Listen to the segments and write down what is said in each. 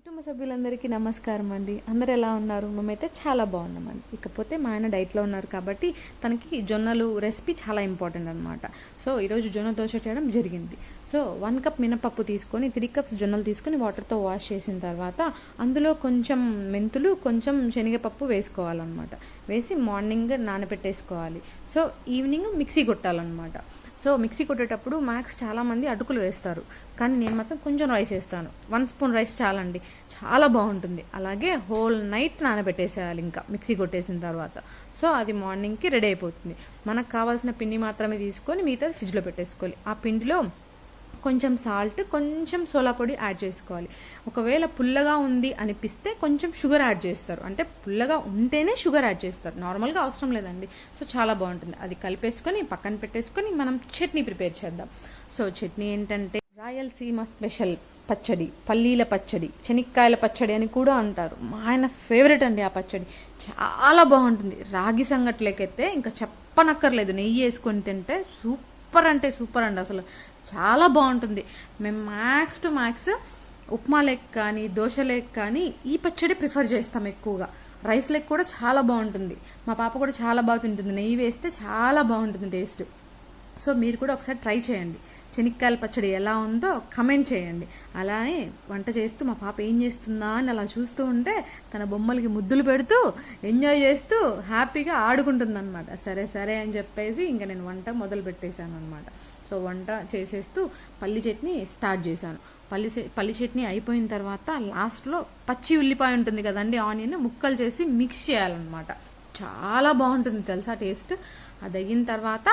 కుటుంబ సభ్యులందరికీ నమస్కారం అండి. అందరు ఎలా ఉన్నారు? మేమైతే చాలా బాగున్నామండి. ఇకపోతే మా ఆయన డైట్లో ఉన్నారు కాబట్టి తనకి జొన్నలు రెసిపీ చాలా ఇంపార్టెంట్ అనమాట. సో ఈరోజు జొన్న దోశ చేయడం జరిగింది. సో 1 కప్ మినపప్పు తీసుకొని 3 కప్స్ జొన్నలు తీసుకొని వాటర్తో వాష్ చేసిన తర్వాత అందులో కొంచెం మెంతులు, కొంచెం శనగపప్పు వేసుకోవాలన్నమాట. వేసి మార్నింగ్ నానబెట్టేసుకోవాలి. సో ఈవినింగ్ మిక్సీ కొట్టాలన్నమాట. సో మిక్సీ కొట్టేటప్పుడు మ్యాక్స్ చాలామంది అటుకులు వేస్తారు, కానీ నేను మాత్రం కొంచెం రైస్ వేస్తాను. 1 స్పూన్ రైస్ చాలండి, చాలా బాగుంటుంది. అలాగే హోల్ నైట్ నానబెట్టేసేయాలి ఇంకా మిక్సీ కొట్టేసిన తర్వాత. సో అది మార్నింగ్కి రెడీ అయిపోతుంది. మనకు కావాల్సిన పిండి మాత్రమే తీసుకొని మిగతాది ఫ్రిడ్జ్లో పెట్టేసుకోవాలి. ఆ పిండిలో కొంచెం సాల్ట్, కొంచెం సోలా పొడి యాడ్ చేసుకోవాలి. ఒకవేళ పుల్లగా ఉంది అనిపిస్తే కొంచెం షుగర్ యాడ్ చేస్తారు, అంటే పుల్లగా ఉంటేనే షుగర్ యాడ్ చేస్తారు, నార్మల్గా అవసరం లేదండి. సో చాలా బాగుంటుంది. అది కలిపేసుకొని పక్కన పెట్టేసుకొని మనం చట్నీ ప్రిపేర్ చేద్దాం. సో చట్నీ ఏంటంటే రాయలసీమ స్పెషల్ పచ్చడి, పల్లీల పచ్చడి, శనక్కాయల పచ్చడి అని కూడా అంటారు. మా ఆయన ఫేవరెట్ అండి ఆ పచ్చడి, చాలా బాగుంటుంది. రాగి సంగట్లేకైతే ఇంకా చెప్పనక్కర్లేదు, నెయ్యి వేసుకొని తింటే సూపర్ అంటే సూపర్ అండి, అసలు చాలా బాగుంటుంది. మేము మ్యాక్స్ టు మ్యాక్స్ ఉప్మా లెక్ కానీ దోశ లెక్ కానీ ఈ పచ్చడి ప్రిఫర్ చేస్తాం ఎక్కువగా. రైస్ లెక్ కూడా చాలా బాగుంటుంది. మా పాప కూడా చాలా బాగా తింటుంది, నెయ్యి వేస్తే చాలా బాగుంటుంది టేస్ట్. సో మీరు కూడా ఒకసారి ట్రై చేయండి. శనక్కాయల పచ్చడి ఎలా ఉందో కమెంట్ చేయండి. అలానే వంట చేస్తూ మా పాప ఏం చేస్తుందా అని అలా చూస్తూ ఉంటే తన బొమ్మలకి ముద్దులు పెడుతూ ఎంజాయ్ చేస్తూ హ్యాపీగా ఆడుకుంటుంది అనమాట. సరే సరే అని చెప్పేసి ఇంకా నేను వంట మొదలు పెట్టేశాను అనమాట. సో వంట చేసేస్తూ పల్లి చట్నీ స్టార్ట్ చేశాను. పల్లి చట్నీ అయిపోయిన తర్వాత లాస్ట్లో పచ్చి ఉల్లిపాయ ఉంటుంది కదండి, ఆనియన్ ముక్కలు చేసి మిక్స్ చేయాలన్నమాట. చాలా బాగుంటుంది తెలుసా టేస్ట్. అది అయిన తర్వాత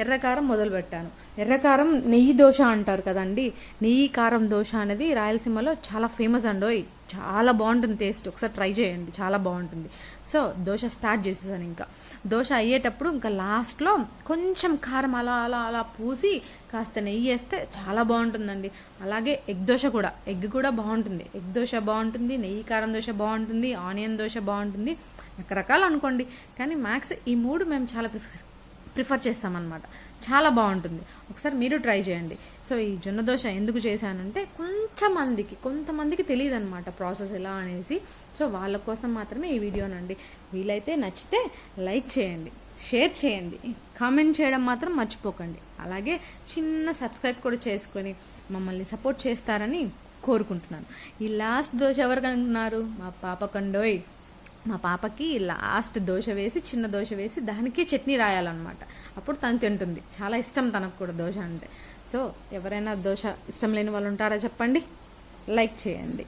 ఎర్రకారం మొదలుపెట్టాను. ఎర్రకారం నెయ్యి దోశ అంటారు కదండి, నెయ్యి కారం దోశ అనేది రాయలసీమలో చాలా ఫేమస్ అండోయ్, చాలా బాగుంటుంది టేస్ట్. ఒకసారి ట్రై చేయండి, చాలా బాగుంటుంది. సో దోశ స్టార్ట్ చేసేసాను. ఇంకా దోశ అయ్యేటప్పుడు ఇంకా లాస్ట్లో కొంచెం కారం అలా అలా అలా పూసి కాస్త నెయ్యి వేస్తే చాలా బాగుంటుందండి. అలాగే ఎగ్ కూడా బాగుంటుంది. ఎగ్ దోశ బాగుంటుంది, నెయ్యి కారం దోశ బాగుంటుంది, ఆనియన్ దోశ బాగుంటుంది, రకరకాలు అనుకోండి. కానీ మ్యాక్స్ ఈ 3 మేము చాలా ప్రిఫర్ చేస్తామన్నమాట. చాలా బాగుంటుంది, ఒకసారి మీరు ట్రై చేయండి. సో ఈ జొన్న దోశ ఎందుకు చేశానంటే కొంతమందికి తెలియదు అనమాట ప్రాసెస్ ఎలా అనేసి. సో వాళ్ళ కోసం మాత్రమే ఈ వీడియోనండి. వీలైతే నచ్చితే లైక్ చేయండి, షేర్ చేయండి, కామెంట్ చేయడం మాత్రం మర్చిపోకండి. అలాగే చిన్న సబ్స్క్రైబ్ కూడా చేసుకొని మమ్మల్ని సపోర్ట్ చేస్తారని కోరుకుంటున్నాను. ఈ లాస్ట్ దోశ ఎవరికి అనుకున్నారు? మా పాప కండోయ్. మా పాపకి లాస్ట్ దోశ వేసి, చిన్న దోశ వేసి దానికి చట్నీ రాయాలన్నమాట. అప్పుడు తను తింటుంది. చాలా ఇష్టం తనకు కూడా దోశ అంటే. సో ఎవరైనా దోశ ఇష్టం లేని వాళ్ళు ఉంటారా చెప్పండి? లైక్ చేయండి.